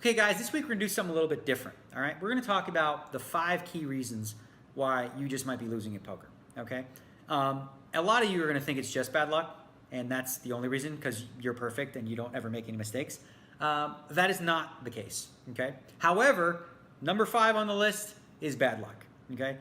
Okay guys, this week we're gonna do something a little bit different, all right? We're gonna talk about the 5 key reasons why you just might be losing at poker, okay? A lot of you are gonna think it's just bad luck, and that's the only reason because you're perfect and you don't ever make any mistakes. That is not the case, okay? However, number 5 on the list is bad luck, okay?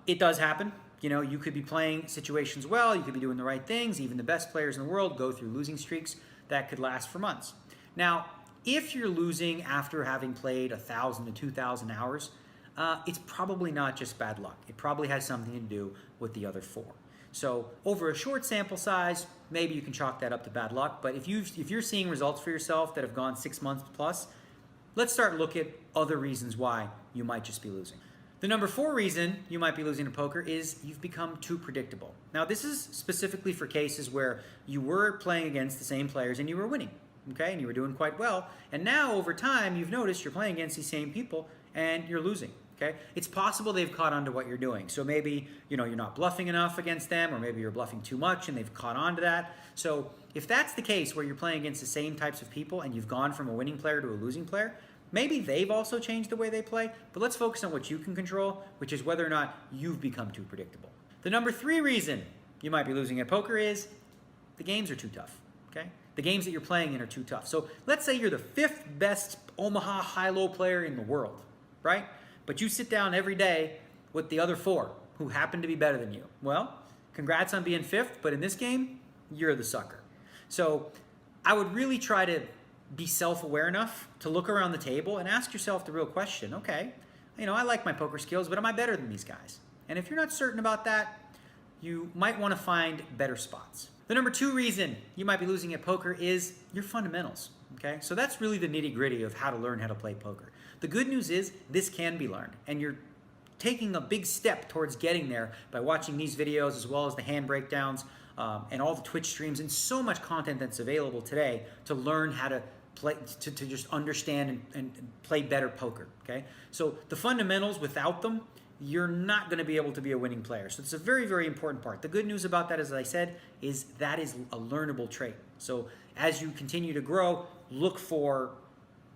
It does happen. You know, you could be playing situations well, you could be doing the right things. Even the best players in the world go through losing streaks that could last for months. Now, if you're losing after having played 1,000 to 2,000 hours, it's probably not just bad luck. It probably has something to do with the other 4. So over a short sample size, maybe you can chalk that up to bad luck. But if you're seeing results for yourself that have gone 6 months plus, let's start looking at other reasons why you might just be losing. The number 4 reason you might be losing in poker is you've become too predictable. Now, this is specifically for cases where you were playing against the same players and you were winning, okay? And you were doing quite well. And now, over time, you've noticed you're playing against these same people and you're losing, okay? It's possible they've caught on to what you're doing. So maybe, you know, you're not bluffing enough against them, or maybe you're bluffing too much and they've caught on to that. So if that's the case where you're playing against the same types of people and you've gone from a winning player to a losing player, maybe they've also changed the way they play, but let's focus on what you can control, which is whether or not you've become too predictable. The number 3 reason you might be losing at poker is the games are too tough, okay? The games that you're playing in are too tough. So let's say you're the 5th best Omaha high-low player in the world, right? But you sit down every day with the other 4 who happen to be better than you. Well, congrats on being 5th, but in this game, you're the sucker. So I would really try to be self-aware enough to look around the table and ask yourself the real question, okay, you know, I like my poker skills, but am I better than these guys? And if you're not certain about that, you might want to find better spots. The number 2 reason you might be losing at poker is your fundamentals, okay? So that's really the nitty-gritty of how to learn how to play poker. The good news is this can be learned, and you're taking a big step towards getting there by watching these videos as well as the hand breakdowns and all the Twitch streams and so much content that's available today to learn how to play, to just understand and play better poker, okay? So the fundamentals, without them, you're not gonna be able to be a winning player. So it's a very, very important part. The good news about that, as I said, is that is a learnable trait. So as you continue to grow, look for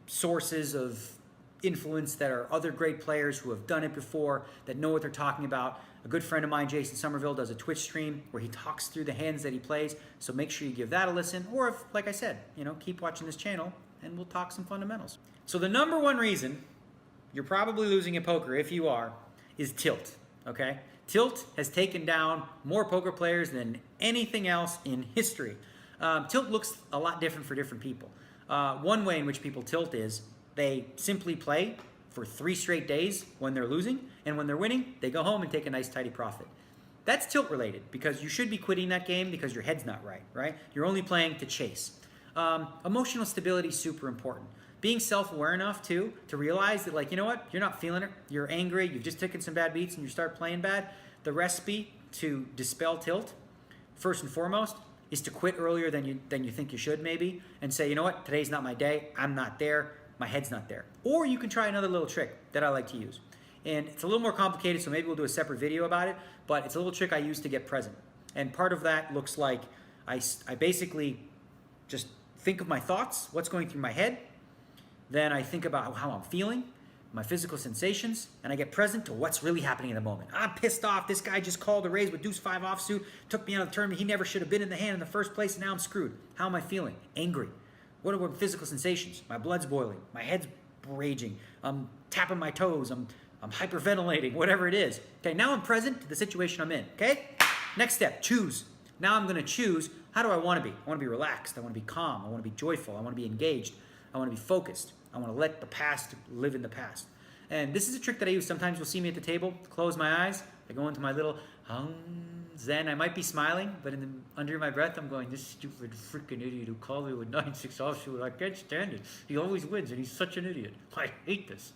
sources of influence that are other great players who have done it before, that know what they're talking about. A good friend of mine, Jason Somerville, does a Twitch stream where he talks through the hands that he plays. So make sure you give that a listen. Or if, like I said, you know, keep watching this channel and we'll talk some fundamentals. So the number 1 reason you're probably losing at poker, if you are, is tilt, okay? Tilt has taken down more poker players than anything else in history. Tilt looks a lot different for different people. One way in which people tilt is they simply play for 3 straight days when they're losing, and when they're winning, they go home and take a nice tidy profit. That's tilt related because you should be quitting that game because your head's not right, right? You're only playing to chase. Emotional stability is super important. Being self-aware enough too to realize that, like, you know what, you're not feeling it, you're angry, you've just taken some bad beats and you start playing bad. The recipe to dispel tilt, first and foremost, is to quit earlier than you think you should maybe, and say, you know what, today's not my day, I'm not there, my head's not there. Or you can try another little trick that I like to use. And it's a little more complicated, so maybe we'll do a separate video about it, but it's a little trick I use to get present. And part of that looks like I basically just think of my thoughts, what's going through my head, then I think about how I'm feeling, my physical sensations, and I get present to what's really happening in the moment. I'm pissed off, this guy just called a raise with deuce 5 offsuit, took me out of the tournament, he never should have been in the hand in the first place, and now I'm screwed. How am I feeling? Angry. What are my physical sensations? My blood's boiling, my head's raging, I'm tapping my toes, I'm hyperventilating, whatever it is. Okay, now I'm present to the situation I'm in, okay? Next step, choose. Now I'm gonna choose, how do I wanna be? I wanna be relaxed, I wanna be calm, I wanna be joyful, I wanna be engaged, I wanna be focused, I wanna let the past live in the past. And this is a trick that I use. Sometimes you'll see me at the table, close my eyes, I go into my little zen. I might be smiling, but under my breath, I'm going, this stupid freaking idiot who called me with 9-6 offsuit, I can't stand it. He always wins, and he's such an idiot. I hate this.